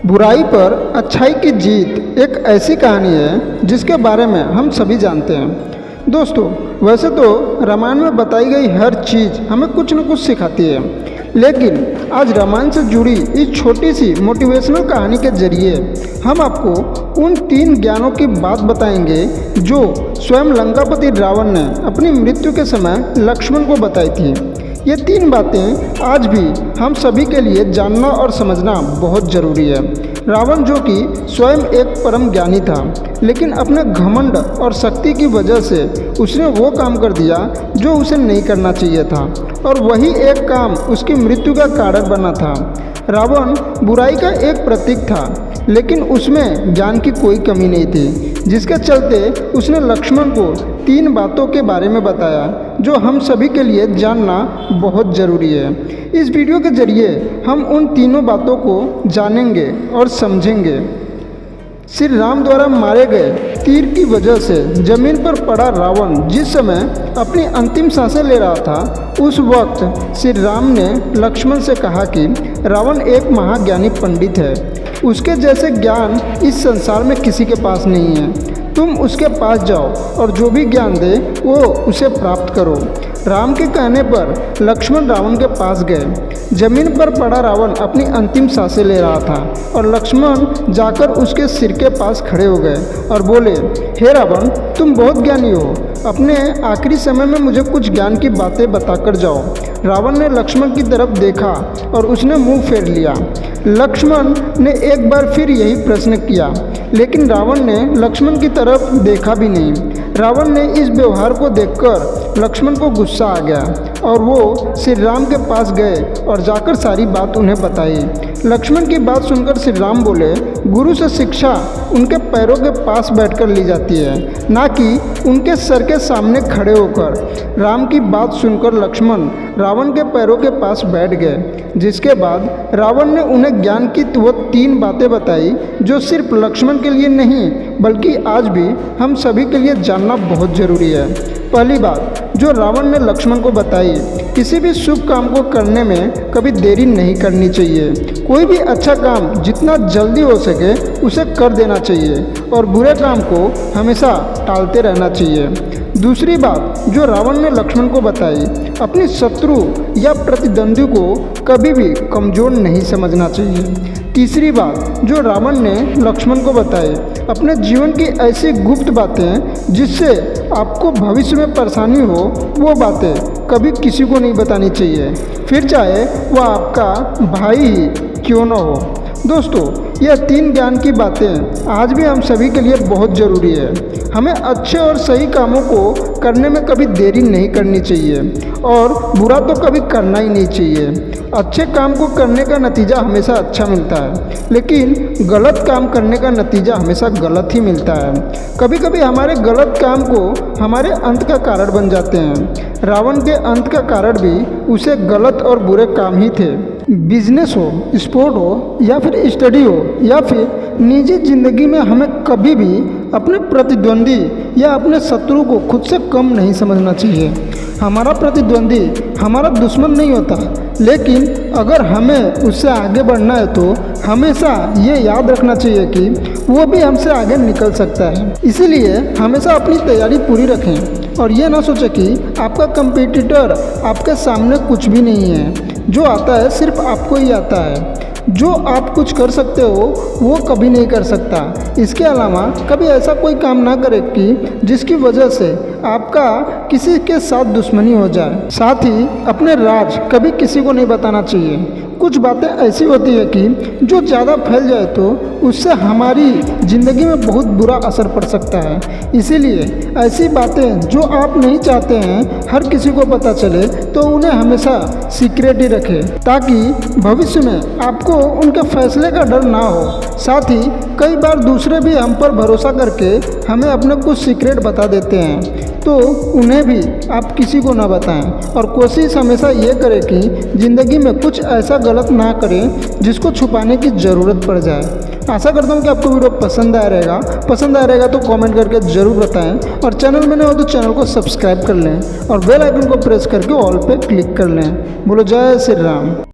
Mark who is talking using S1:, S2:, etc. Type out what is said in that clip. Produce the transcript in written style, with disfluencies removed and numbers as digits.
S1: बुराई पर अच्छाई की जीत एक ऐसी कहानी है जिसके बारे में हम सभी जानते हैं। दोस्तों, वैसे तो रामायण में बताई गई हर चीज़ हमें कुछ न कुछ सिखाती है, लेकिन आज रामायण से जुड़ी इस छोटी सी मोटिवेशनल कहानी के जरिए हम आपको उन 3 ज्ञानों की बात बताएंगे जो स्वयं लंकापति रावण ने अपनी मृत्यु के समय लक्ष्मण को बताई थी। ये 3 बातें आज भी हम सभी के लिए जानना और समझना बहुत ज़रूरी है। रावण, जो कि स्वयं एक परम ज्ञानी था, लेकिन अपने घमंड और शक्ति की वजह से उसने वो काम कर दिया जो उसे नहीं करना चाहिए था, और वही एक काम उसकी मृत्यु का कारण बना था। रावण बुराई का एक प्रतीक था, लेकिन उसमें ज्ञान की कोई कमी नहीं थी, जिसके चलते उसने लक्ष्मण को 3 बातों के बारे में बताया जो हम सभी के लिए जानना बहुत ज़रूरी है। इस वीडियो के जरिए हम उन तीनों बातों को जानेंगे और समझेंगे। श्री राम द्वारा मारे गए तीर की वजह से जमीन पर पड़ा रावण जिस समय अपनी अंतिम सांसें ले रहा था, उस वक्त श्री राम ने लक्ष्मण से कहा कि रावण एक महाज्ञानी पंडित है, उसके जैसे ज्ञान इस संसार में किसी के पास नहीं है। तुम उसके पास जाओ और जो भी ज्ञान दे वो उसे प्राप्त करो। राम के कहने पर लक्ष्मण रावण के पास गए। जमीन पर पड़ा रावण अपनी अंतिम सांसें ले रहा था और लक्ष्मण जाकर उसके सिर के पास खड़े हो गए और बोले, हे रावण, तुम बहुत ज्ञानी हो, अपने आखिरी समय में मुझे कुछ ज्ञान की बातें बताकर जाओ। रावण ने लक्ष्मण की तरफ देखा और उसने मुंह फेर लिया। लक्ष्मण ने एक बार फिर यही प्रश्न किया, लेकिन रावण ने लक्ष्मण की तरफ देखा भी नहीं। रावण ने इस व्यवहार को देखकर लक्ष्मण को गुस्सा आ गया और वो श्री राम के पास गए और जाकर सारी बात उन्हें बताई। लक्ष्मण की बात सुनकर श्री राम बोले, गुरु से शिक्षा उनके पैरों के पास बैठकर ली जाती है, ना कि उनके सर के सामने खड़े होकर। राम की बात सुनकर लक्ष्मण रावण के पैरों के पास बैठ गए, जिसके बाद रावण ने उन्हें ज्ञान की वो 3 बातें बताई जो सिर्फ लक्ष्मण के लिए नहीं बल्कि आज भी हम सभी के लिए जानना बहुत ज़रूरी है। पहली बात जो रावण ने लक्ष्मण को बताई, किसी भी शुभ काम को करने में कभी देरी नहीं करनी चाहिए। कोई भी अच्छा काम जितना जल्दी हो सके उसे कर देना चाहिए और बुरे काम को हमेशा टालते रहना चाहिए। दूसरी बात जो रावण ने लक्ष्मण को बताई, अपनी शत्रु या प्रतिद्वंदी को कभी भी कमज़ोर नहीं समझना चाहिए। तीसरी बात जो रावण ने लक्ष्मण को बताई, अपने जीवन की ऐसी गुप्त बातें जिससे आपको भविष्य में परेशानी हो, वो बातें कभी किसी को नहीं बतानी चाहिए, फिर चाहे वह आपका भाई ही क्यों न हो। दोस्तों, यह 3 ज्ञान की बातें आज भी हम सभी के लिए बहुत ज़रूरी है। हमें अच्छे और सही कामों को करने में कभी देरी नहीं करनी चाहिए और बुरा तो कभी करना ही नहीं चाहिए। अच्छे काम को करने का नतीजा हमेशा अच्छा मिलता है, लेकिन गलत काम करने का नतीजा हमेशा गलत ही मिलता है। कभी कभी हमारे गलत काम को हमारे अंत का कारण बन जाते हैं। रावण के अंत का कारण भी उसे गलत और बुरे काम ही थे। बिजनेस हो, स्पोर्ट हो या फिर स्टडी हो या फिर निजी जिंदगी में हमें कभी भी अपने प्रतिद्वंदी या अपने शत्रु को खुद से कम नहीं समझना चाहिए। हमारा प्रतिद्वंदी हमारा दुश्मन नहीं होता, लेकिन अगर हमें उससे आगे बढ़ना है तो हमेशा ये याद रखना चाहिए कि वो भी हमसे आगे निकल सकता है। इसीलिए हमेशा अपनी तैयारी पूरी रखें और ये ना सोचें कि आपका कंपटीटर आपके सामने कुछ भी नहीं है। जो आता है सिर्फ आपको ही आता है। जो आप कुछ कर सकते हो वो कभी नहीं कर सकता। इसके अलावा कभी ऐसा कोई काम ना करें कि जिसकी वजह से आपका किसी के साथ दुश्मनी हो जाए। साथ ही अपने राज कभी किसी को नहीं बताना चाहिए। कुछ बातें ऐसी होती है कि जो ज़्यादा फैल जाए तो उससे हमारी ज़िंदगी में बहुत बुरा असर पड़ सकता है। इसीलिए ऐसी बातें जो आप नहीं चाहते हैं हर किसी को पता चले तो उन्हें हमेशा सीक्रेट ही रखें, ताकि भविष्य में आपको उनके फैसले का डर ना हो। साथ ही कई बार दूसरे भी हम पर भरोसा करके हमें अपने कुछ सीक्रेट बता देते हैं, तो उन्हें भी आप किसी को ना बताएं और कोशिश हमेशा ये करें कि ज़िंदगी में कुछ ऐसा गलत ना करें जिसको छुपाने की ज़रूरत पड़ जाए। आशा करता हूँ कि आपको वीडियो पसंद आया रहेगा तो कमेंट करके ज़रूर बताएं और चैनल में नए हो तो चैनल को सब्सक्राइब कर लें और बेल आइकन को प्रेस करके ऑल पे क्लिक कर लें। बोलो जय श्री राम।